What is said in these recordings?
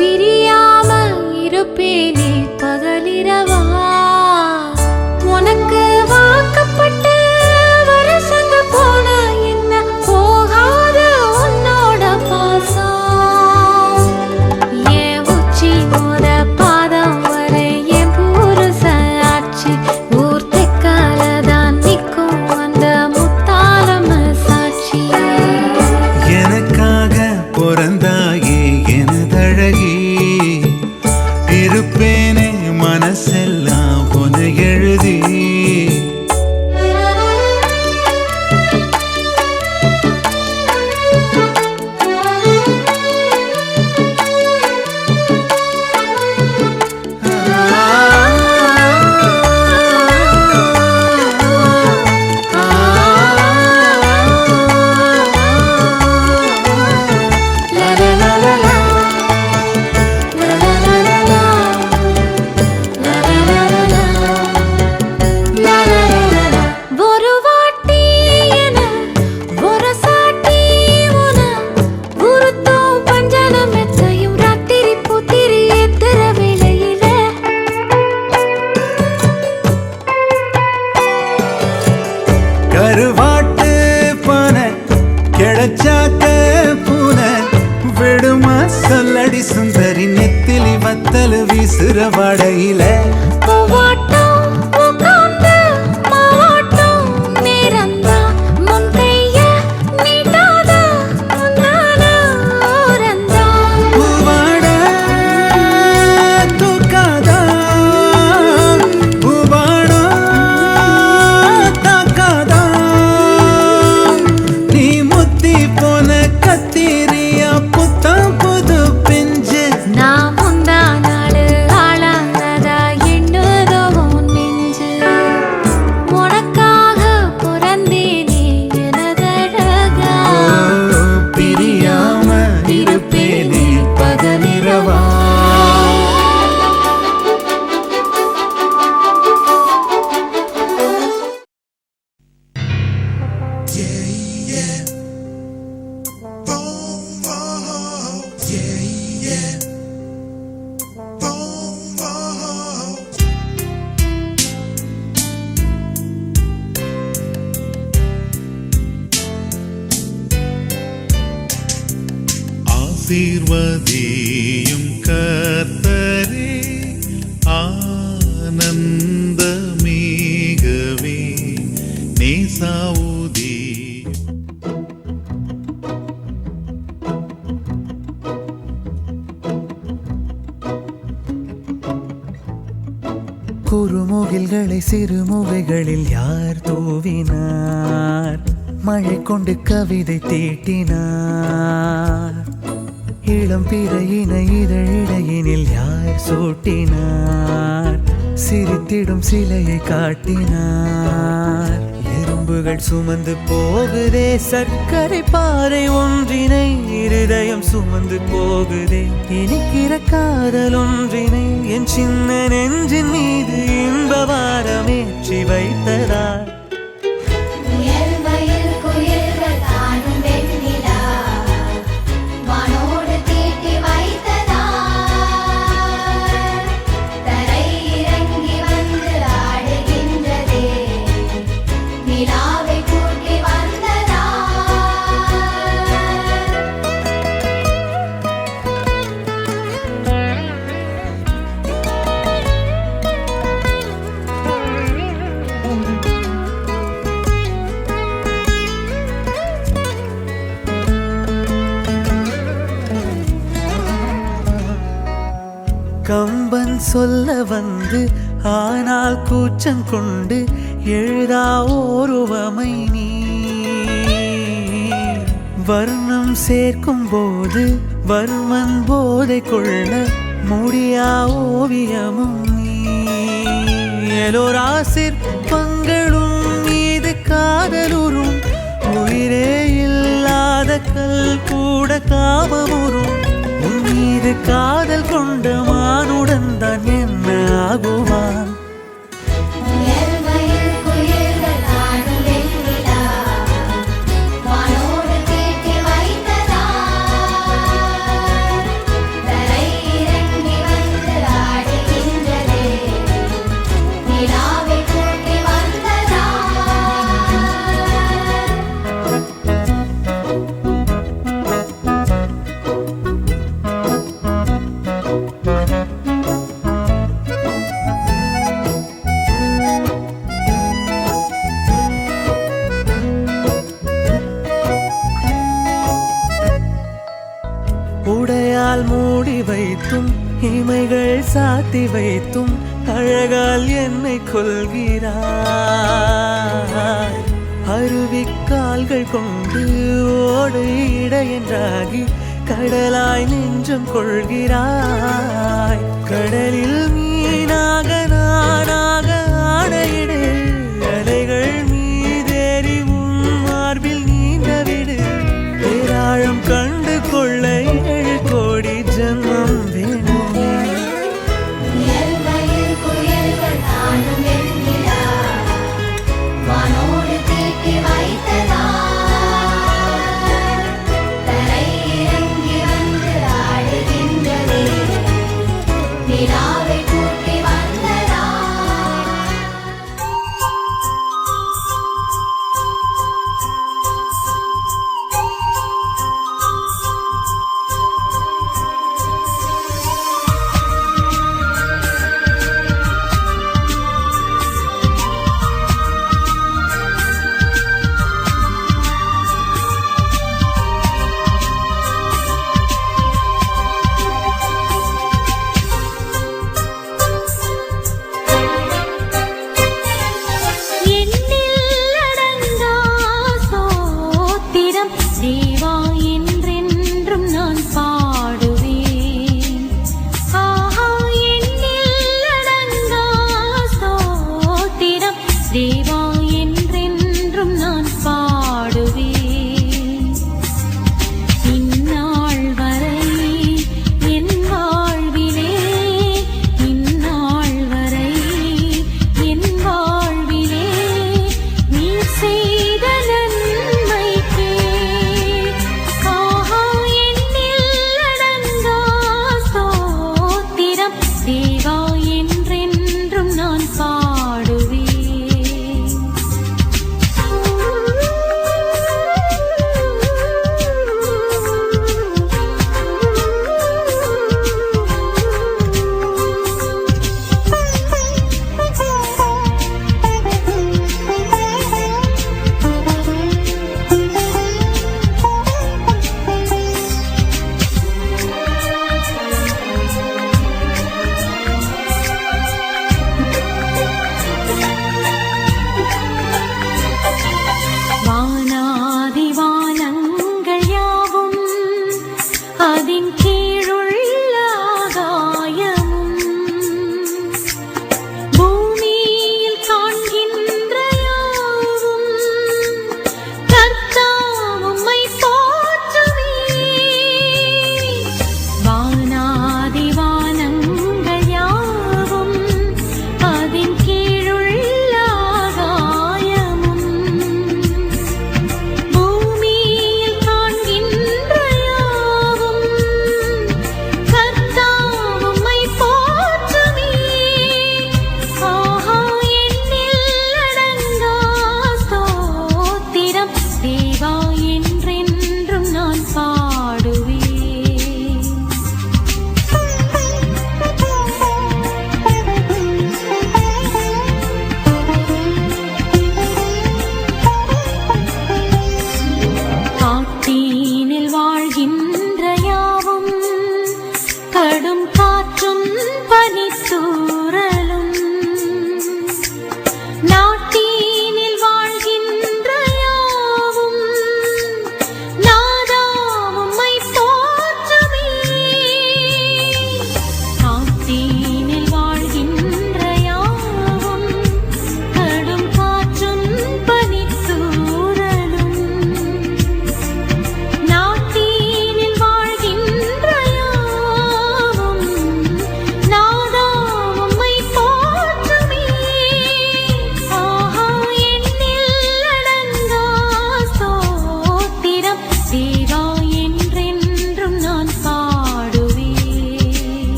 பிரியாம இருப்பேனே பகலிரவா உனக்கு வாக்கப்பட்ட வருஷங்க போன என்ன போகாத உன்னோட பாசம் என் உச்சி மோத பாதம் வரை என் புருஷ ஆட்சி ஊர் தெக்காலதான் நிற்கும் அந்த முத்தாரம சாட்சி எனக்காக பிறந்தாயே எனதழகி இருப்பேனே மனசெல்லாம் உன எழுதி கருவாட்டு பானை கிடைச்சாக்க பூனை விடுமா சொல்லடி சுந்தரி நெத்திலி வத்தல் வீசுற வடையில ஆசீர்வதியும் கர்த்தரே ஆனந்தமேகவே நேசாவுதி குறுமுகில்களை சிறுமுகைகளில் யார் தூவினார் மழை கொண்டு கவிதை தீட்டினார் இளம் பிறையின இதழிடையினில் யார் சூட்டினார் சிரித்திடும் சிலையை காட்டினார் எறும்புகள் சுமந்து போகுதே சர்க்கரை பாறை ஒன்றினை இருதயம் சுமந்து போகுதே இனிக்கிற காதல் ஒன்றினை என் சின்ன நெஞ்சின் மீது இன்ப வாரமேற்றி வைத்ததார் கம்பன் சொல்ல வந்து ஆனால் கூச்சம் கொண்டு எழுதா ஓருவமை நீ வர்ணம் சேர்க்கும் போது வர்மன் போதை கொள்ள முடியா ஓவியமும் நீ எலோரா சிற்பங்களும் மீது காதலுறும் உயிரே இல்லாத கல் கூட காமமுறும் உன் மீது காதல் கொண்ட மானுடன் தான் என்ன ஆகுவான் இமைகள் சாத்தி வைத்தும் அழகால் என்னை கொள்கிறாய். அருவிக்கால்கள் கொண்டு ஓடு இடையென்றாகி கடலாய் நெஞ்சம் கொள்கிறாய். கடலில் மீனாக நானாக ஆணையிடு, அலைகள் மீதேறி உன் மார்பில் நீண்டவிடு. பேராழம் கண்டு கொள்ள 7 கோடி ஜன்மம் வேண்டுமே.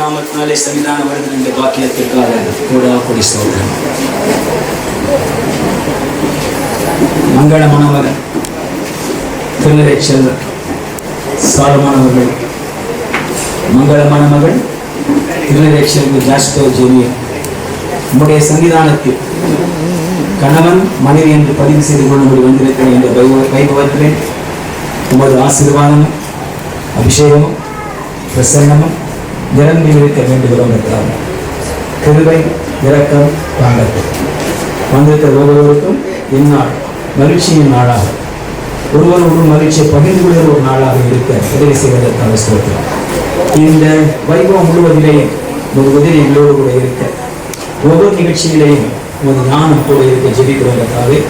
நாமத்தினாலே சன்னிதான வருகின்ற பாக்கியத்திற்காக கோடி ஸ்தோத்திரம். மங்கள மணமகன் திருநிலை செல்வர் சாலமானவர்கள், மங்கள மணமகள் திருநிலை செல்வர் ஜாஸ்பர் ஜெனியர் நம்முடைய சன்னிதானத்தில் கணவன் மனைவி என்று பதிவு செய்து கொள்ளும்படி வந்திருக்கிற இந்த வைபவத்திலே உமது ஆசீர்வாதமும் அபிஷேகமும் பிரசன்னமும் நிரம்பி இருக்க வேண்டுகிறோம் இருக்கிறார். கிருபை இரக்கம் தாங்கட்டும். வந்திருக்கிற ஒவ்வொருவருக்கும் இந்நாள் மகிழ்ச்சியின் நாளாக, ஒருவரோடு மகிழ்ச்சியை பகிர்ந்து கொள்கிற ஒரு நாளாக இருக்க உதவி செய்வதற்காக ஸ்தோத்திரம். இந்த வைபவம் முழுவதிலேயும் ஒரு உதவி எங்களோடு கூட இருக்க, ஒவ்வொரு நிகழ்ச்சியிலேயும் ஒரு ஞானம் கூட இருக்க ஜெபிக்கிறவர்களுக்காக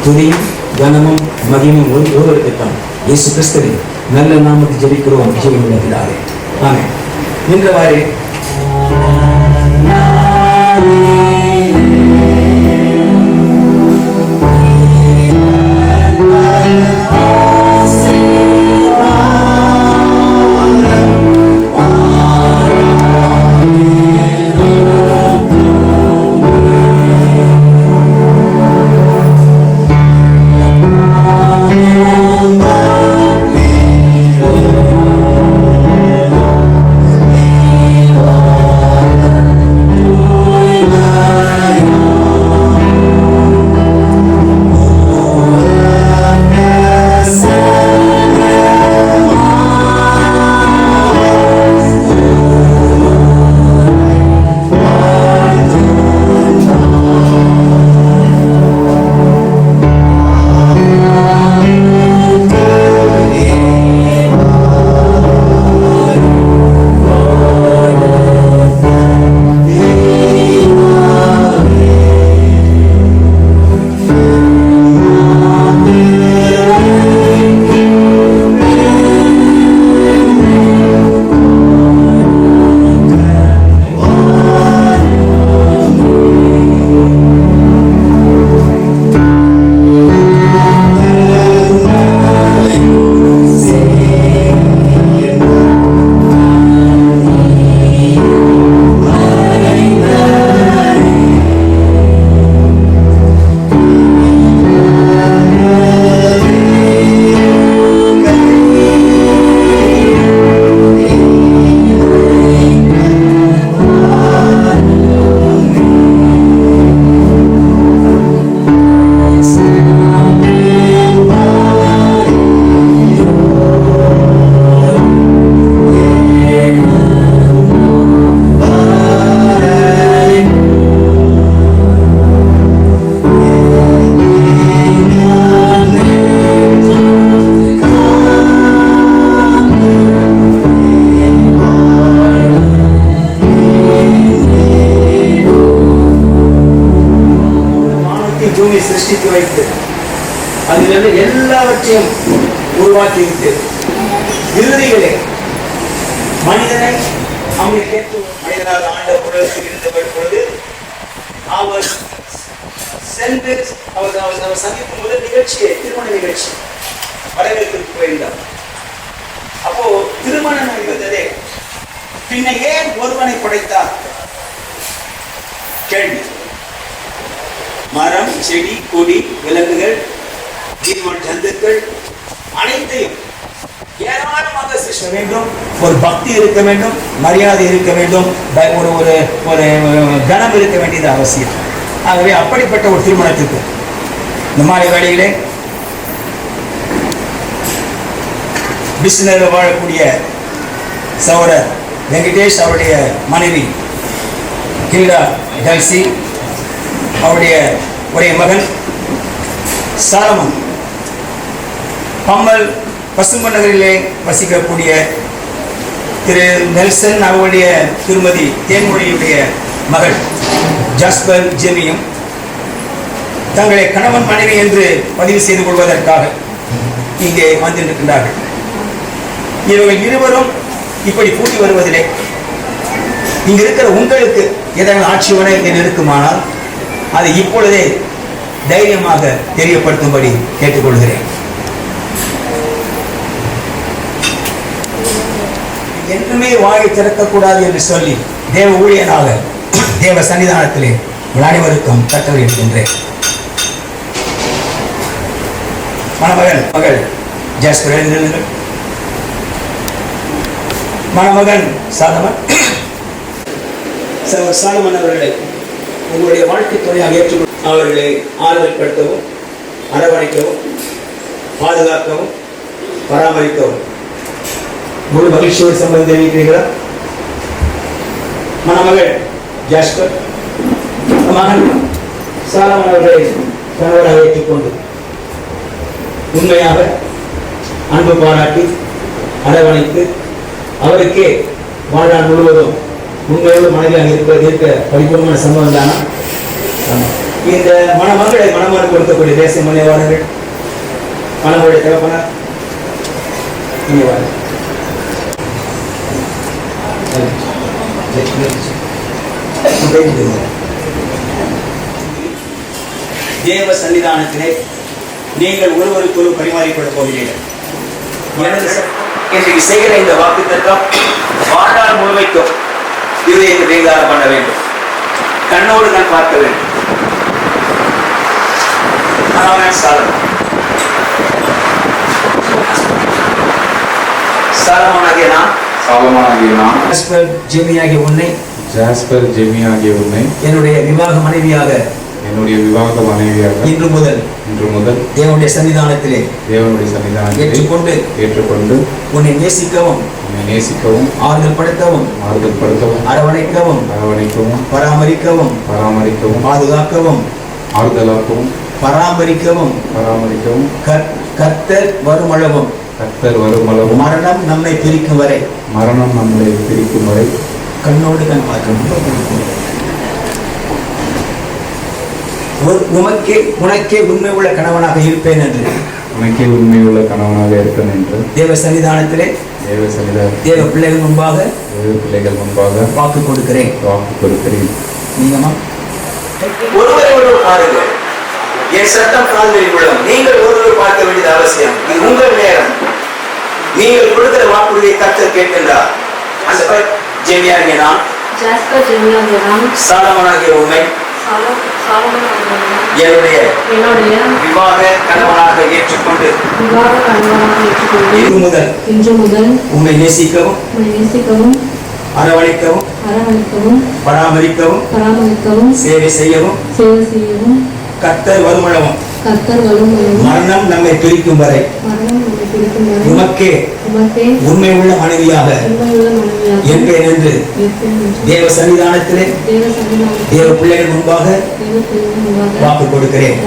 துதியும் கனமும் மகிமும் ஒருவருக்குத்தான் இயேசு கிறிஸ்துவின் நல்ல நாமத்தை ஜெபிக்கிறோம். ஜீவனுள்ள பிதாவே, ஆமென். நின்றவாறு சிருஷ்டித்து வைத்து அதிலிருந்து எல்லாவற்றையும் உருவாக்கிவிட்டு இறுதிகளே மனிதனை அவனுக்கு மனிதனால் ஆண்ட உலகத்தில் இருந்தவர் பொழுது அவர் சென்று அவர் சந்திக்கும் முதல் நிகழ்ச்சியை திருமண நிகழ்ச்சி வரவேற்பிற்கு போயிருந்தார். அப்போ திருமணம் இருந்ததே, பின்ன ஏன் ஒருவனை படைத்தார்? கேள்வி. மரம், செடி, கொடி, விலங்குகள், நீர்வாழ் ஜந்துக்கள் அனைத்தையும் ஏராளமாக சிருஷ்ட வேண்டும். ஒரு பக்தி இருக்க வேண்டும், மரியாதை இருக்க வேண்டும், ஒரு ஒரு ஒரு கனம் இருக்க வேண்டியது அவசியம். ஆகவே அப்படிப்பட்ட ஒரு திருமணத்திற்கு இந்த மாதிரி வேளையிலே பிஸ்னரில் வாழக்கூடிய சகோதரர் வெங்கடேஷ், அவருடைய மனைவி கில்டா டல்சி, அவருடைய ஒரே மகன் சாலமன், பம்மல் பசும்பு நகரிலே வசிக்கக்கூடிய திரு நெல்சன், அவருடைய திருமதி தேன்மொழியுடைய மகள் ஜாஸ்பர் ஜெமியும் தங்களை கணவன் மனைவி என்று பதிவு செய்து கொள்வதற்காக இங்கே வந்திருக்கின்றார்கள். இவர்கள் இருவரும் இப்படி கூட்டி வருவதிலே இங்க இருக்கிற உங்களுக்கு ஏதாவது ஆட்சேபனை இருக்குமானால் அதை இப்பொழுதே தைரியமாக தெரியப்படுத்தும்படி கேட்டுக்கொள்கிறேன். என்றுமே வாயை திறக்கக்கூடாது என்று சொல்லி தேவ ஊழியனாக தேவ சன்னிதானத்திலே உங்கள் அனைவருக்கும் கட்டளை இருக்கின்றேன். மகள் ஜாஸ்பர் எழுந்திருங்கள். மணமகன் சாலமன் அவர்களை உங்களுடைய வாழ்க்கை துணையாக ஏற்றுக்கொண்டு அவர்களை ஆறுதல் படுத்தவும், அரவணைக்கவும், பாதுகாக்கவும், பராமரிக்கவும் முழு மகிழ்ச்சியோடு சம்பந்தம் தெரிவிக்கிறீர்களா? மணமகள் ஜாஸ்பர் மகன் சாலமன் அவர்களை கணவராக ஏற்றுக்கொண்டு உண்மையாக அன்பு பாராட்டி அரவணைத்து அவருக்கே வாழ்நாள் முழுவதும் உண்மையோடு மனைவியாக இருக்க பரிபூர்ணமான சம்பவம் தானா? இந்த மணமகளை மணமகன் கொடுக்கக்கூடிய தேசிய முனைவாளர்கள் மணமகளுடைய தகப்பனார் முனைவாளர் தேவ சன்னிதானத்திலே நீங்கள் ஒருவருக்கொரு பரிமாறிக்கொள்ள போகிறீர்கள். இன்றைக்கு செய்கிற இந்த வாக்குத்தத்தம் வாழ்நாள் முழுமைக்கும் இதை நீங்காரம் பண்ண வேண்டும். கண்ணோடு நான் பார்க்க வேண்டும். சாலமோனாகிய நான் ஜாஸ்பர் ஜெமி ஆகிய உன்னை என்னுடைய விவாக மனைவியாக இன்று முதல் தேவனுடைய சன்னிதானத்திலே ஏற்றுக்கொண்டு உன்னை நேசிக்கவும் ஆறுதல் படுத்தவும் அரவணைக்கவும் பராமரிக்கவும் பாதுகாக்கவும் ஆறுதலாக்கவும் பராமரிக்கவும் கர்த்தர் வருமளவும் மரணம் நம்மை பிரிக்கும் வரை கண்ணோடு கண் பார்க்கணும். உனக்கே உண்மை உள்ள கணவனாக இருப்பேன் என்று தேவ சன்னிதானத்திலே தேவ பிள்ளைகள் முன்பாக வாக்கு கொடுக்கிறேன். நீங்கம்மா ஒருவரை பாருங்கள். என் சட்டம் காதலில் விடும். நீங்கள் ஒருவர் பார்க்க வேண்டியது அவசியம். இது உங்கள் நேரம். நீங்கள் கொடுக்கிற வாக்குறுதியை கர்த்தர் கேட்கின்றார். அந்த ஜெமியாகிய நான் சாலமோனாகிய உன்னை என்னுடைய விவாக கணவனாக ஏற்றுக்கொண்டு இன்று முதல் உன்னை நேசிக்கவும் அரவணைக்கவும் பராமரிக்கவும் சேவை செய்யவும் கர்த்தர் வருமளவும் மரணம் நம்மை பிரிக்கும் வரை உமக்கே உண்மை உள்ள மனைவியாக இருப்பேன் என்று தேவ சன்னிதானத்திலே தேவ பிள்ளைகள் முன்பாக வாக்கு கொடுக்கிறேன்.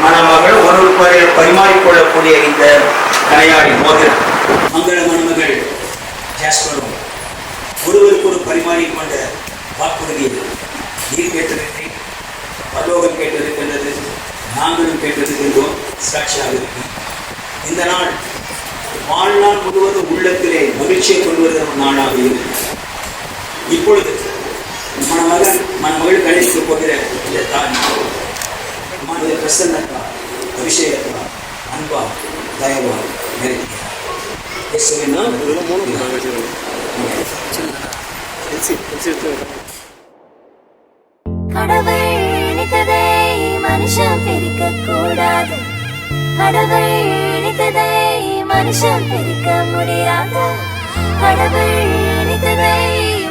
மணமகள் ஒருவரை பரிமாறிக்கொள்ளக்கூடிய இந்த கனையாடி மோதிரம் மங்கள மணமகள் ஜாஸ்பரும் ஒருவருக்கு ஒரு பரிமாறிக்கொண்ட வாக்குறுதி நீர் கேட்டிருக்கிறேன், பரலோகம் கேட்டிருக்கின்றது, நாங்களும் கேட்டிருக்கின்றோம், சாட்சியாக இருக்கு. இந்த நாள் வாழ்நாள் முழுவதும் உள்ளத்திலே மகிழ்ச்சியை கொண்டு வருகிற ஒரு நாளாக இருக்கு. இப்பொழுது மணமகள் கழித்து போகிற இந்த தாய் பிரசன்னத்தா அபிஷேகத்தா அன்பா தயவா கடவுள் நினைத்ததை மனுஷன் பிரிக்க கூடாது. கடவுள் நினைத்ததை மனுஷன் பிரிக்க முடியாது. கடவுள் நினைத்ததை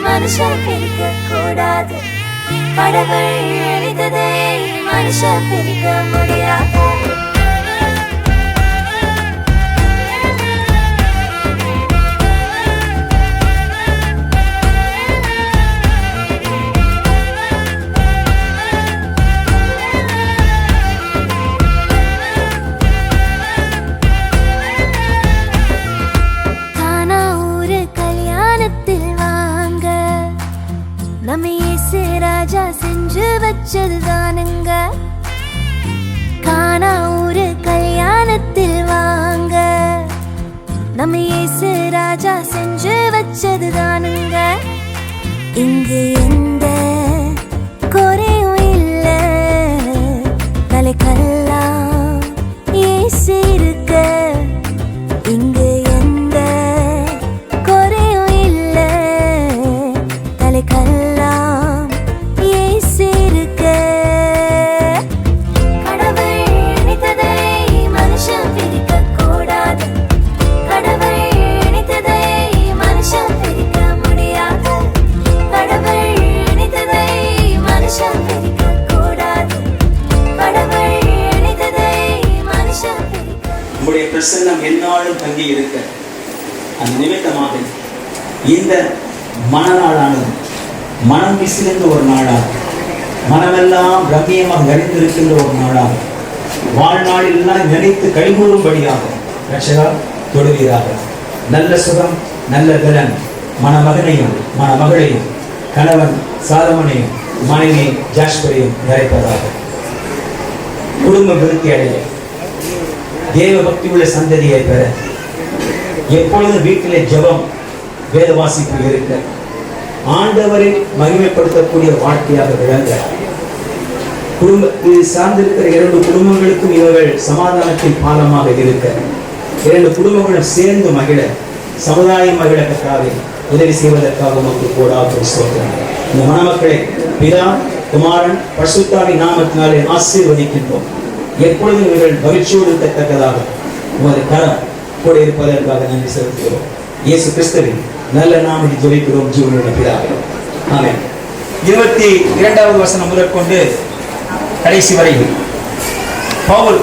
மனுஷன் பிரிக்க கூடாது. கடவுள் நினைத்ததை மனுஷன் பிரிக்க முடியாது. தானா ஒரு கல்யாணத்தில் வாங்க நம்ம இயேசு ராஜா செஞ்சு வச்சது தானுங்க. கானா ஒரு கல்யாணத்தில் வாங்க நம்ம இயேசு ராஜா செஞ்சு வச்சதுதானுங்க. இங்கு எந்த குறையும் இல்ல, தலைக்கெல்லாம் இயேசு இருக்க. இங்கு எந்த குறையும் இல்ல, தலைக்கெல்லாம் இயேசு இருக்க. கடவுள் நினைத்ததை மனுஷன் பிரிக்க கூடாது. கடவுள் நினைத்ததை மனுஷன் பிரிக்க முடியாது. கடவுள் நினைத்ததை மனுஷன் பிரிக்க கூடாது. கடவுள் நினைத்ததை மனுஷன் பிரிக்க. உங்களுடைய பிரசன்னம் எந்நாளும் தங்கி இருக்க அந்த நிமித்தமாக இந்த மனநாளானது மனம் விசிலிருந்த ஒரு நாளாக, மனமெல்லாம் ரம்மியமாக நிறைந்திருக்கின்ற ஒரு நாளாக, வாழ்நாளில் எல்லாம் நினைத்து கைகூறும்படியாக ரட்சகா தொடுவீராக. நல்ல சுகம், நல்ல பலன் மணமகனையும் மணமகளையும் கணவன் சாலமனையும் மனைவி ஜாஸ்பரையும் நிறைப்பதாக. குடும்ப விருத்தி அடைய, தேவ பக்தி உள்ள சந்ததியை பெற, எப்பொழுதும் வீட்டிலே ஜெபம் வேத வாசிப்பு இருக்க, ஆண்டவரை மகிமைப்படுத்தக்கூடிய வாழ்க்கையாக விளங்க, குடும்பத்தில் சார்ந்திருக்கிற 2 குடும்பங்களுக்கும் இவர்கள் சமாதானத்தின் பாலமாக இருக்க, 2 குடும்பங்களும் சேர்ந்து மகிழ, சமுதாயம் மகிழ கர்த்தாவே உதவி செய்வதற்காக உமக்கு கோடாக ஸ்தோத்திரம். இந்த மணமக்களை பிதா குமாரன் பரிசுத்தாவின் நாமத்தினாலே ஆசீர்வதிக்கின்றோம். எப்பொழுதும் இவர்கள் மகிழ்ச்சியோடு இருக்கத்தக்கதாக உமது கரம் கூட இருப்பதற்காக நன்றி செலுத்துகிறோம். இயேசு கிறிஸ்துவின் நல்ல நாமத்தில் ஜெபிக்கிறோம் ஜீவனுள்ள பிதாவே, ஆமென். 22வது வசனம் முதற்கொண்டு கடைசி வரை பவுல்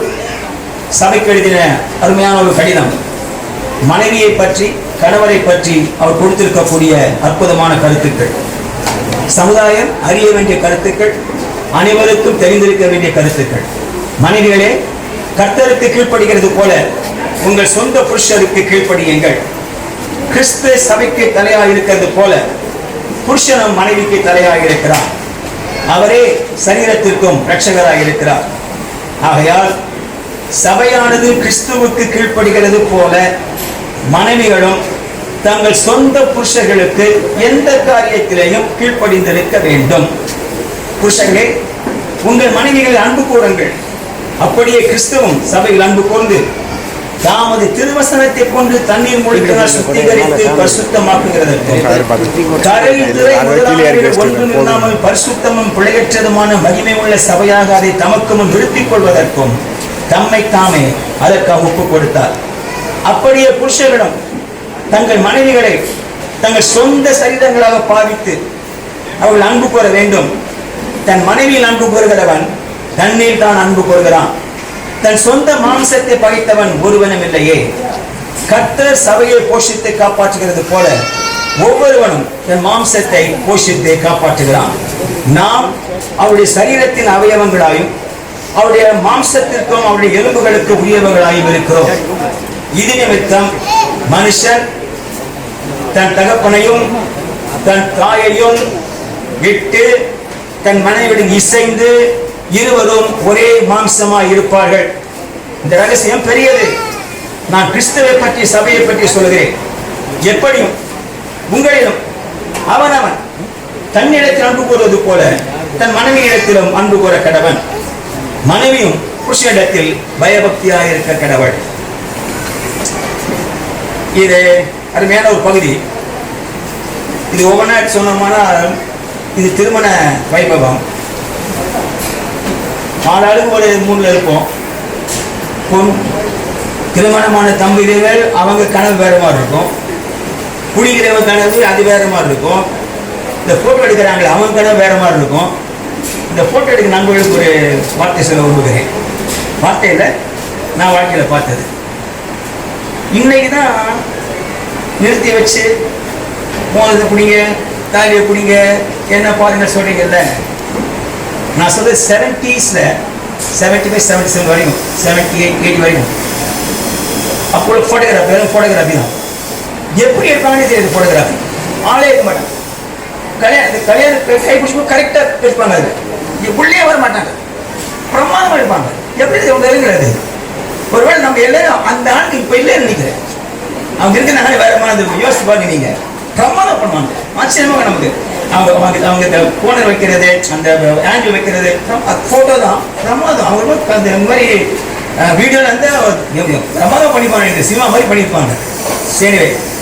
சபைக்கு எழுதின அருமையான ஒரு கடிதம். மனைவியை பற்றி, கணவரை பற்றி அவர் கொடுத்திருக்கக்கூடிய அற்புதமான கருத்துக்கள், சமுதாயம் அறிய வேண்டிய கருத்துக்கள், அனைவருக்கும் தெரிந்திருக்க வேண்டிய கருத்துக்கள். மனைவிகளே, கர்த்தருக்கு கீழ்ப்படுகிறது போல உங்கள் சொந்த புருஷருக்கு கீழ்ப்படியுங்கள். கிறிஸ்து சபைக்கு தலையாக இருக்கிறது போல புருஷனும் மனைவிக்கு தலையாக இருக்கிறார். அவரே சரீரத்திற்கும் இரட்சகராக இருக்கிறார். ஆகையால் சபையானது கிறிஸ்துவுக்கு கீழ்ப்படுகிறது போல மனைவிகளும் தங்கள் சொந்த புருஷர்களுக்கு எந்த காரியத்திலேயும் கீழ்ப்படிந்திருக்க வேண்டும். புருஷர்களே, உங்கள் மனைவிகளை அன்பு கூறுங்கள். அப்படியே கிறிஸ்துவும் சபையில் அன்பு கூர்ந்து தாமது திருவசனத்தை கொண்டு தண்ணீர் மூழ்கினால் சுத்திகரித்து பரிசுத்தமாக்குகிறதற்கு, கரையில் திரை முதலானவைகள் ஒன்றும் இல்லாமல் பரிசுத்தமும் பிழையற்றதுமான மகிமை உள்ள சபையாக அதை தமக்கு முன் நிறுத்திக் கொள்வதற்கும் தம்மை தாமே அதற்காக ஒப்புக் கொடுத்தார். அப்படியே புருஷர்களும் தங்கள் மனைவிகளை தங்கள் சொந்த சரீரங்களாக பாவித்து அவர்கள் அன்பு கூற வேண்டும். தன் மனைவியில் அன்பு கூறுகிறவன் தன்னில் தான் அன்பு கூறுகிறான். தன் சொந்த மாம்சத்தை பகைத்தவன் ஒருவனும் இல்லையே. கர்த்தர் சபையை போஷித்து காப்பாற்றுகிறது போல ஒவ்வொருவனும் தன் மாம்சத்தை போஷித்து காப்பாற்றுகிறான். நாம் அவருடைய சரீரத்தின் அவயவங்களாயும் அவருடைய மாம்சத்திற்கும் அவருடைய எலும்புகளுக்கு உரியவர்களாயும் இருக்கிறோம். இது நிமித்தம் மனுஷன் தன் தகப்பனையும் தன் தாயையும் விட்டு தன் மனைவியுடன் இசைந்து இருவரும் ஒரே மாம்சமாய் இருப்பார்கள். இந்த ரகசியம் பெரியது. நான் கிறிஸ்துவை பற்றி, சபையை பற்றி சொல்கிறேன். எப்படியும் உங்களிலும் அவனவன் தன்னிடத்தில் அன்பு கூறுவது போல தன் மனைவியிடத்திலும் அன்பு கூற கடவன். மனைவியும் புருஷனிடத்தில் பயபக்தியாக இருக்க கடவள். இது அருமையான ஒரு பகுதி. இது ஒவ்வொன்றா சொன்னோம்னா இது திருமண வைபவம். ஆளாளுக்கு ஒரு 3 இருப்போம். திருமணமான தம்பிகள் அவங்க கனவு வேற மாதிரி இருக்கும். குடிக்கிறவங்க கனவு அது வேற மாதிரி இருக்கும். இந்த போட்டோ எடுக்கிறாங்களே அவங்க கனவு வேற மாதிரி இருக்கும். இந்த போட்டோ எடுக்க நண்பர்களுக்கு ஒரு வார்த்தை சொல்ல விரும்புகிறேன். வார்த்தையில் நான் வாழ்க்கையில் பார்த்தது. இன்னைக்கு தான் நிறுத்தி வச்சு மோதத்தை பிடிங்க, தாலியை பிடிங்க, என்ன பாருங்க சொல்றீங்கல்ல. நான் சொல்றது 70s 75 77 வரைக்கும், 78 80 வரைக்கும் அப்போ போட்டோகிராஃபி, வெறும் போட்டோகிராஃபி தான். எப்படி இருப்பாங்கன்னு தெரியுது. போட்டோகிராஃபி ஆளே இருக்க மாட்டாங்க. கல்யாணம் கை பிடிச்சி கரெக்டாக இருப்பாங்க. அது உள்ளே வர மாட்டாங்க, பிரமாதமாக இருப்பாங்க. எப்படி உங்க இருக்கிறது? ஒருவேளை நம்ம எல்லாரும் அந்த ஆளுக்கு இப்போ இல்லைன்னு நினைக்கிறேன். அவங்க இருக்கிறாங்க வேற மாதிரி யோசிச்சு பாருங்க நீங்க. பிரமாதம் பண்ணுவாங்க, ஆச்சரியமாக நமக்கு. அவங்க கோனர் வைக்கிறது, அந்த ஆங்கிள் வைக்கிறது, போட்டோ தான் பிரமாதம். அவங்க அந்த மாதிரி வீடியோல வந்து பிரமாதம் பண்ணிப்பாங்க, சினிமா மாதிரி பண்ணியிருப்பாங்க. சரி,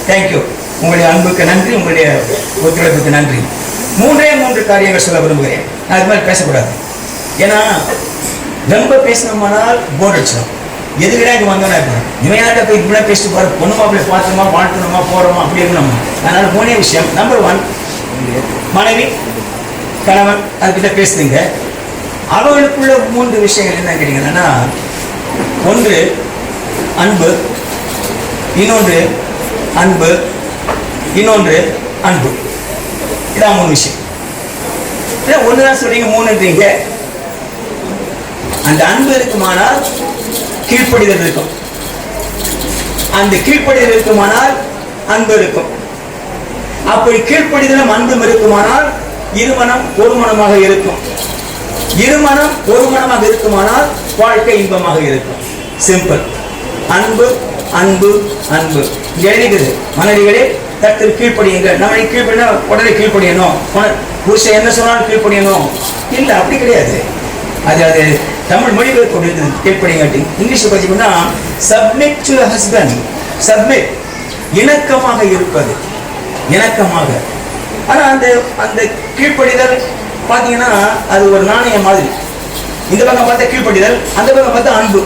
தேங்க்யூ. உங்களுடைய அன்புக்கு நன்றி, உங்களுடைய ஒத்துழைப்புக்கு நன்றி. 3 காரியங்கள் சொல்ல விரும்புகிறேன். நான் அது மாதிரி பேசக்கூடாது, ஏன்னா ரொம்ப பேசணுமானால் போர் அடிச்சிடும். எதுக்கிடா இங்கே வந்தோன்னா இருக்கணும், இவன் யார்கிட்ட போய் இப்படிலாம் பேசிட்டு போகிற, பொண்ணு மாப்பிள்ளை பார்த்தோமா வாழ்த்தணுமா போகிறோமா அப்படி இருக்கணுமா. அதனால 3 விஷயம். நம்பர் 1, மனைவி கணவன் அதுக்கிட்ட பேசுதுங்க. அவர்களுக்குள்ள 3 விஷயங்கள் என்ன கேட்டீங்கன்னா, 1 அன்பு, இன்னொன்று அன்பு, இன்னொன்று அன்பு. இதான் 3 விஷயம். ஒன்று தான் சொல்றீங்க, 3ன்றீங்க. அந்த அன்பு இருக்குமானால் கீழ்ப்படிதல் இருக்கும், அந்த கீழ்ப்படிதல் இருக்குமானால் அன்பு இருக்கும். அப்படி கீழ்ப்படிதலும் அன்பும் இருக்குமானால் இருமனம் ஒரு மனமாக இருக்கும். இருமனம் ஒரு மனமாக இருக்குமானால் வாழ்க்கை இன்பமாக இருக்கும். சிம்பிள். அன்பு அன்பு அன்பு எழுதுகிறது. மனைவிகளே தட்டில் கீழ்ப்படியுங்கள். நம்ம கீழ்ப்படினா உடனே கீழ்ப்படியணும், புருஷன் என்ன சொன்னாலும் கீழ்ப்படியணும் இல்லை, அப்படி கிடையாது. அது தமிழ் மொழிபெயர்ப்பு கீழ்ப்படிங்காட்டி. இங்கிலீஷ் பார்த்தீங்கன்னா சப்மிட் டு ஹஸ்பண்ட். சப்மிட் இணக்கமாக இருப்பது, இணக்கமாக. ஆனால் அந்த அந்த கீழ்ப்படிதல் பார்த்தீங்கன்னா அது ஒரு நாணயம் மாதிரி. இந்த பக்கம் பார்த்தா கீழ்ப்படிதல், அந்த பக்கம் பார்த்தா அன்பு.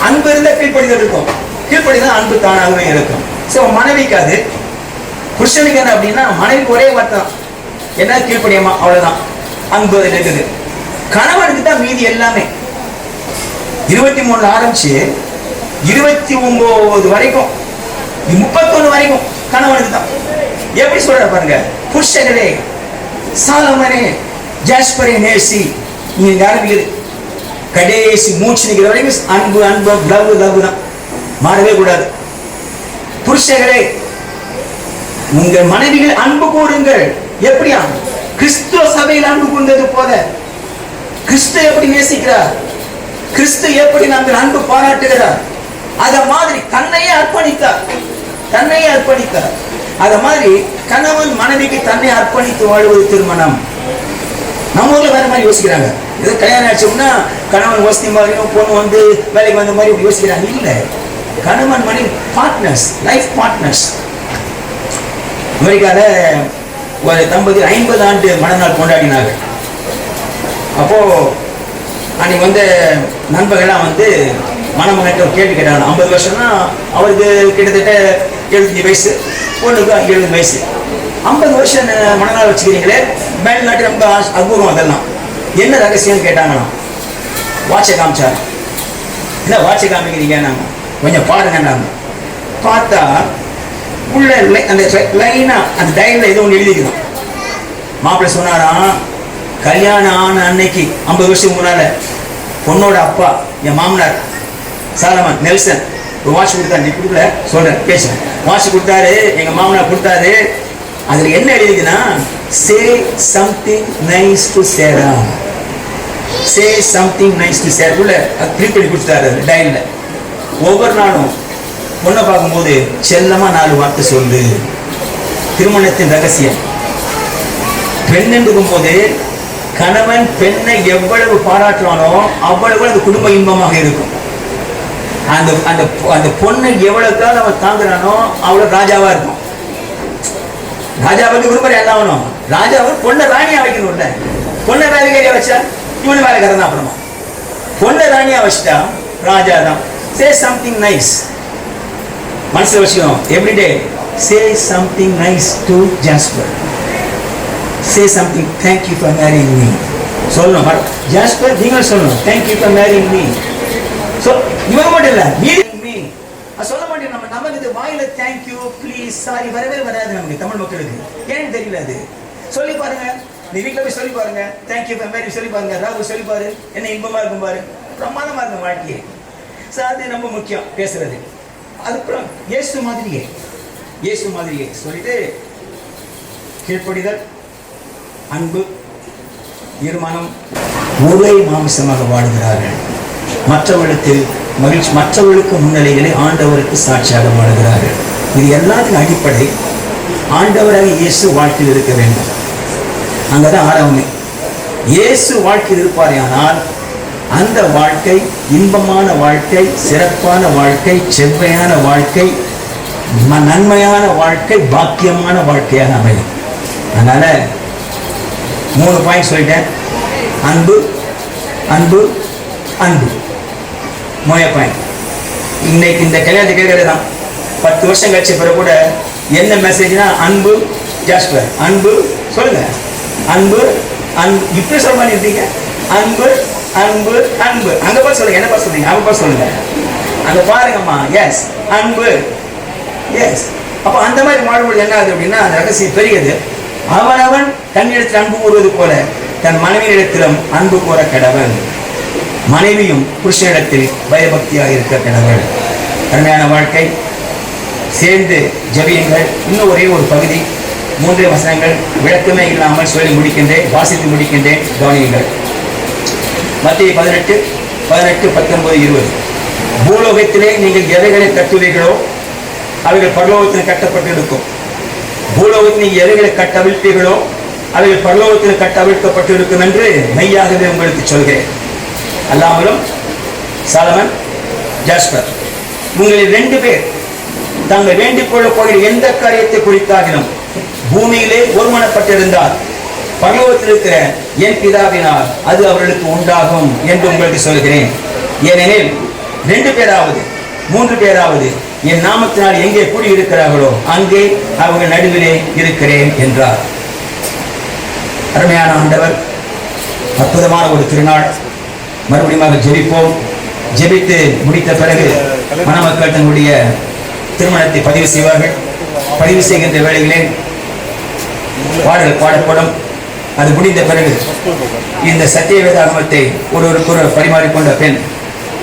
அன்பு இருந்தால் கீழ்ப்படிதல் இருக்கும், கீழ்ப்படிதல் அன்பு தானாகவே இருக்கும். ஸோ மனைவிக்கு அது, புருஷனுக்கு என்ன அப்படின்னா மனைவிக்கு ஒரே வார்த்தை தான், என்ன கீழ்ப்படியமா, அவ்வளோதான். அன்பு இருக்குது. கணவனுக்கு தான் மீதி எல்லாமே. 23 ஆரம்பிச்சு 29 வரைக்கும் 31 வரைக்கும் கணவனுக்கு தான். எப்படி சொல்ற பாருங்க, புருஷனே சாலமனே ஜாஸ்பரே நேசி, நீங்க ஆரம்பிக்குது கடைசி மூச்சு நிற்கிற வரைக்கும் அன்பு அன்பு லவ் லவ் தான், மாறவே கூடாது. புருஷர்களே உங்கள் மனைவிகள் அன்பு கூறுங்கள். எப்படியா? கிறிஸ்துவ சபையில் அன்பு கூர்ந்தது போல. கிறிஸ்து எப்படி நேசிக்கிறார், கிறிஸ்து எப்படி நாங்கள் அன்பு பாராட்டுகிறார், அத மாதிரி தன்னையே அர்ப்பணித்தார், தன்னையே அர்ப்பணித்தார். அத மாதிரி கணவன் மனைவிக்கு தன்னை அர்ப்பணித்து வாழ்வது திருமணம். நம்ம ஊர்ல வேற மாதிரி யோசிக்கிறாங்க. ஏதோ கல்யாணம் ஆச்சுன்னா கணவன் வசதி மாதிரியும் பொண்ணு வந்து வேலைக்கு வந்த மாதிரி யோசிக்கிறாங்க. இல்ல, கணவன் மனைவி பார்ட்னர்ஸ், லைஃப் பார்ட்னர்ஸ். அமெரிக்கால ஒரு தம்பதி 50 ஆண்டு மணநாள் கொண்டாடினாங்க. அப்போ அன்னைக்கு வந்து நண்பர்கள்லாம் வந்து மணமகன்கிட்ட கேள்வி கேட்டாங்க. 50 வருஷம்னா அவருக்கு கிட்டத்தட்ட 75 வயசு, பொண்ணுக்கு 70 வயசு. 50 வருஷம் மணநாள் வச்சுக்கிறீங்களே, மேல்நாட்டு ரொம்ப அபூர்வம். அதெல்லாம் என்ன ரகசியம் கேட்டாங்களாம். வாட்சை காமிச்சாரு. என்ன வாட்சை காமிக்கிறீங்க, நாங்கள் கொஞ்சம் பாருங்க. நாங்கள் பார்த்தா உள்ள அந்த லைனா அந்த டைரியில் ஏதோ ஒன்று எழுதிக்கிறோம். மாப்பிள்ளை சொன்னாராம், கல்யாணம் ஆன அன்னைக்கு 50 வருஷத்துக்கு முன்னால பொண்ணோட அப்பா என் மாமனார் சாலமன் நெல்சன் ஒரு வாட்ச் கொடுத்தாரு. நீ கொடுக்கல சொல்றேன், பேசுறேன். வாட்ச் கொடுத்தாரு, எங்க மாமனார் கொடுத்தாரு. அதுல என்ன எழுதிதுன்னா, சே சம்திங் நைஸ் டு சேரா, சே சம்திங் நைஸ் டு சேர். உள்ள பிரிண்ட் பண்ணி கொடுத்தாரு டைரியில். ஒவ்வொரு நாளும் பொண்ணை பார்க்கும்போது செல்லமா 4 வார்த்தை சொல்லு. திருமணத்தின் ரகசியம். பெண் என்றுக்கும் போது கணவன் பெண்ணை எவ்வளவு பாராட்டுவானோ அவ்வளவு அந்த குடும்ப இன்பமாக இருக்கும். அந்த அந்த அந்த பொண்ணை எவ்வளவுக்காக அவன் தாங்குறானோ அவ்வளவு ராஜாவா இருக்கும். ராஜாவுக்கு விரும்புற என்ன ஆகணும், ராஜாவை பொண்ணை ராணியா வைக்கணும்ல. பொண்ணை வேலைக்காரியா வச்சா இவனு வேலைக்காரன் தான். அப்புறமா பொண்ணை ராணியா வச்சுட்டா ராஜா தான். Say something nice. மனசுல விஷயம் everyday say something nice to jasper. Say something, thank you for marrying me. சொல்லணும் ஜாஸ்பர், நீங்கள் சொல்லணும் thank you for marrying me. So இவங்க மட்டும் இல்ல, me சொல்ல மாட்டேன். நமக்கு இது வாயில thank you, please, sorry வரவே வராது நமக்கு தமிழ் மக்களுக்கு. ஏன்னு தெரியல. அது சொல்லி பாருங்க, நீ வீட்டில் போய் சொல்லி பாருங்க, thank you for marrying சொல்லி பாருங்க, ராகு சொல்லி பாரு, என்ன இன்பமா இருக்கும் பாரு, பிரமாதமா இருக்கும் வாழ்க்கையே. ஸோ அது ரொம்ப முக்கியம் பேசுறது. அதுக்கப்புறம் இயேசு மாதிரியே சொல்லிட்டு கீழ்ப்படிதல், அன்பு, தீர்மானம், ஒரே மாமிசமாக வாழுகிறார்கள். மற்றவர்களுக்கு முன்னிலைகளை ஆண்டவருக்கு சாட்சியாக வாழுகிறார்கள். இது எல்லாத்துக்கும் அடிப்படை ஆண்டவராக இயேசு வாழ்க்கையில் இருக்க வேண்டும். அங்கதான் ஆரம்பமே. இயேசு வாழ்க்கையில் இருப்பாரேயானால் அந்த வாழ்க்கை இன்பமான வாழ்க்கை, சிறப்பான வாழ்க்கை, செவ்வையான வாழ்க்கை, நன்மையான வாழ்க்கை, பாக்கியமான வாழ்க்கையாக அமையும். அதனால 3 பாயிண்ட் சொல்லிட்டேன். அன்பு, அன்பு, அன்பு. 3 பாயிண்ட். இன்னைக்கு இந்த கல்யாணத்தை கேட்கறது தான் 10 வருஷம் கழிச்ச பிறகு கூட என்ன மெசேஜ்னா அன்பு ஜாஸ்பர், அன்பு சொல்லுங்க, அன்பு அன்பு. இப்படி சொல்ல மாதிரி இருந்தீங்க. அன்பு அன்பு அன்பு. அங்க பார்த்து சொல்லுங்க, என்ன பார்த்து சொல்றீங்க, அங்க பார்த்து சொல்லுங்க. அங்க பாருங்கம்மா. எஸ், அன்பு. எஸ். அப்போ அந்த மாதிரி மாறுபொழுது என்ன ஆகுது அப்படின்னா அந்த ரகசியம் பெரியது. அவனவன் தன்னிடத்தில் அன்பு கூறுவது போல தன் மனைவியிடத்திலும் அன்பு கூற கடவுள். மனைவியும் புருஷனிடத்தில் பயபக்தியாக இருக்க கடவுள். அருமையான வாழ்க்கை. சேர்ந்து ஜெபியுங்கள். இன்னும் ஒரே ஒரு பகுதி, 3 வசனங்கள் விளக்கமே இல்லாமல் சொல்லி முடிக்கின்றேன், வாசித்து முடிக்கின்றேன். கவனியுங்கள். மத்திய 18, 19, 20. பூலோகத்திலே நீங்கள் எவைகளை கட்டுவீர்களோ அவைகள் பரலோகத்தில் கட்டப்பட்டிருக்கும். பூலோகத்தில் நீங்கள் எவைகளை கட்டவிழ்ப்பீர்களோ அவைகள் பரலோகத்தில் கட்டவிழ்க்கப்பட்டிருக்கும் என்று மெய்யாகவே உங்களுக்கு சொல்கிறேன். அல்லாமலும் சாலமன், ஜாஸ்பர், உங்களில் 2 பேர் தாங்கள் வேண்டிக் கொள்ளப் போகிற எந்த காரியத்தை குறித்தாகிலும் பூமியிலே ஒருமனப்பட்டிருந்தால் பரலோகத்தில் இருக்கிற என் பிதாவினால் அது அவர்களுக்கு உண்டாகும் என்று உங்களுக்கு சொல்கிறேன். ஏனெனில் 2 பேராவது 3 பேராவது என் நாமத்தினால் எங்கே கூடியிருக்கிறார்களோ அங்கே அவர்கள் நடுவிலே இருக்கிறேன் என்றார். அருமையான ஆண்டவர், அற்புதமான ஒரு திருநாள். மறுபடியும் ஜெபிப்போம். ஜெபித்து முடித்த பிறகு மணமக்கள் தன்னுடைய திருமணத்தை பதிவு செய்வார்கள். பதிவு செய்கின்ற வேளையிலே பாடல் பாடப்படும். அது முடிந்த பிறகு இந்த சத்திய வேதாகமத்தை ஒருவருக்கொருவர் பரிமாறிக்கொண்ட பெண்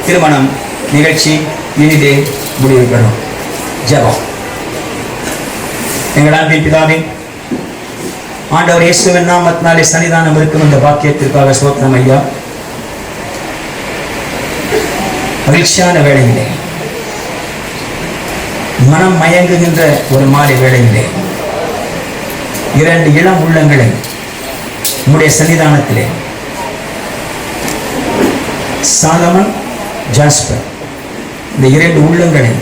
திருமணம் நிகழ்ச்சி இனிதே முடிவு பெறும். ஜெபம். எங்கள் அன்பின் பிதாவே, ஆண்டவர் இயேசுவின் நாமத்தினாலே சன்னிதானம் இருக்கும் இந்த பாக்கியத்திற்காக ஸ்தோத்திரம் ஐயா. மகிழ்ச்சியான வேளையிலே, மனம் மயங்குகின்ற ஒரு மாலை வேளையிலே 2 இளம் உள்ளங்களை உம்முடைய சன்னிதானத்திலே, சாலமன், ஜாஸ்பர், இந்த 2 உள்ளங்களை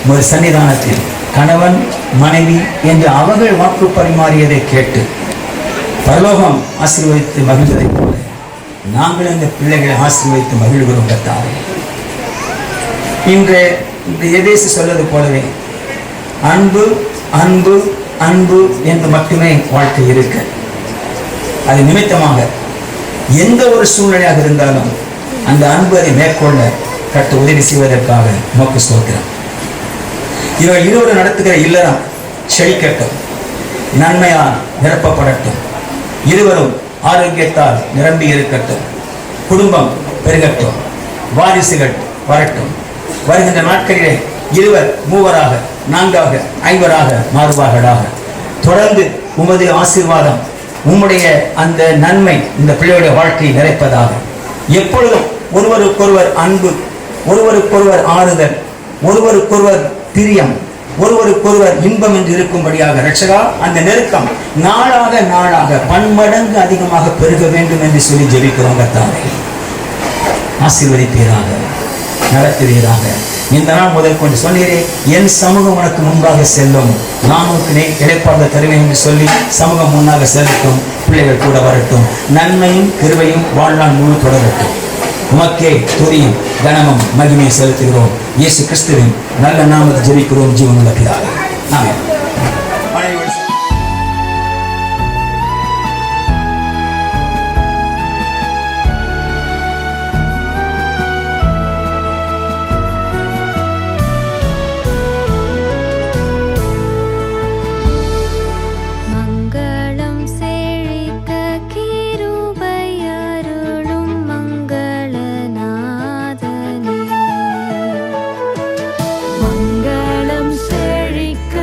ஒரு சன்னிதானத்தில் கணவன் மனைவி என்று அவர்கள் வாக்கு பரிமாறியதை கேட்டு பரலோகம் ஆசீர்வதித்து மகிழ்வதைப் போல நாங்கள் இந்த பிள்ளைகளை ஆசீர்வதித்து மகிழ்கிறோம் கர்த்தாவே. இன்று இந்த எபேசு சொல்வது போலவே அன்பு அன்பு அன்பு என்று மட்டுமே வாழ்க்கை இருக்கு. அது நிமித்தமாக எந்த ஒரு சூழ்நிலையாக இருந்தாலும் அந்த அன்பு அதை மேற்கொள்ள கட்ட உதவி செய்வதற்காக நோக்கு ஸ்தோத்திரம். இவர் இருவரு நடத்துகிற இல்லறம் செழிக்கட்டும், நன்மையால் நிரப்பப்படட்டும், இருவரும் ஆரோக்கியத்தால் நிரம்பி இருக்கட்டும், குடும்பம் பெருகட்டும், வாரிசுகள் வரட்டும். வருகின்ற நாட்களிலே 2, 3 4 5 மாறுவார்களாக. தொடர்ந்து உமது ஆசீர்வாதம், உம்முடைய அந்த நன்மை இந்த பிள்ளையுடைய வாழ்க்கையை நிறைப்பதாக. எப்பொழுதும் ஒருவருக்கொருவர் அன்பு, ஒருவருக்கொருவர் ஆறுதல், ஒருவருக்கொருவர் பிரியம், ஒருவருக்கொருவர் இன்பம் என்று இருக்கும்படியாக ரட்சகா அந்த நெருக்கம் நாளாக நாளாக பன்மடங்கு அதிகமாக பெருக வேண்டும் என்று சொல்லி ஜெபிக்கிறோம் கர்த்தாவே. ஆசீர்வதிப்பீராக, நடத்துவீராக. இந்த நாள் முதல் கொண்டு சொன்னீரே, என் சமூகம் உனக்கு முன்பாக செல்லும், நான் உனக்கு இளைப்பாறுதல் தருவேன் என்று சொல்லி சமூகம் முன்னாக செல்லட்டும். பிள்ளைகள் கூட வரட்டும். நன்மையும் கிருபையும் வாழ்நாள் முழு தொடரட்டும். உமக்கே துதியும் கனமும் மகிமையை செலுத்துகிறோம். இயேசு கிறிஸ்துவின் நல்ல நாமத்தை ஜெபிக்கிறோம் ஜீவனுள்ள பிதாவே. ஆமென். மங்களம் செழிக்க கிருபை அருளும் மங்களநாதனே. மங்களம் செழிக்க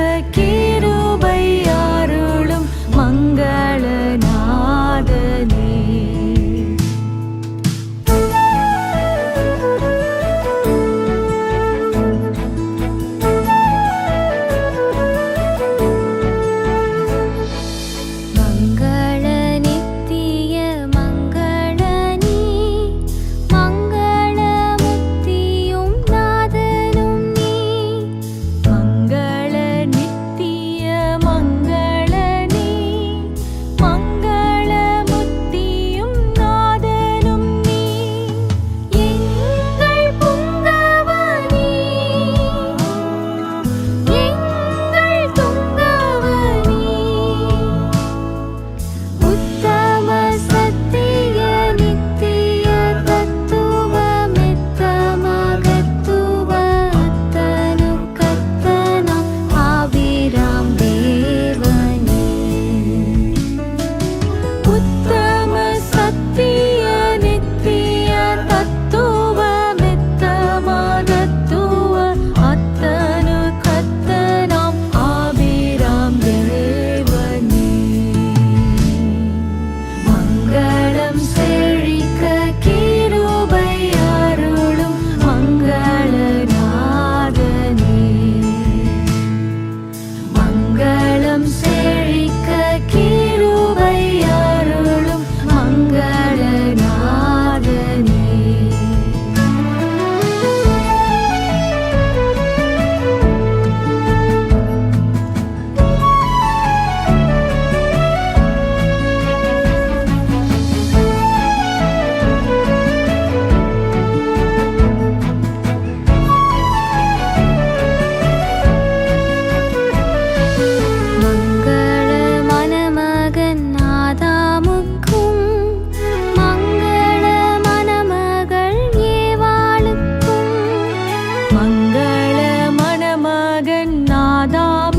தாப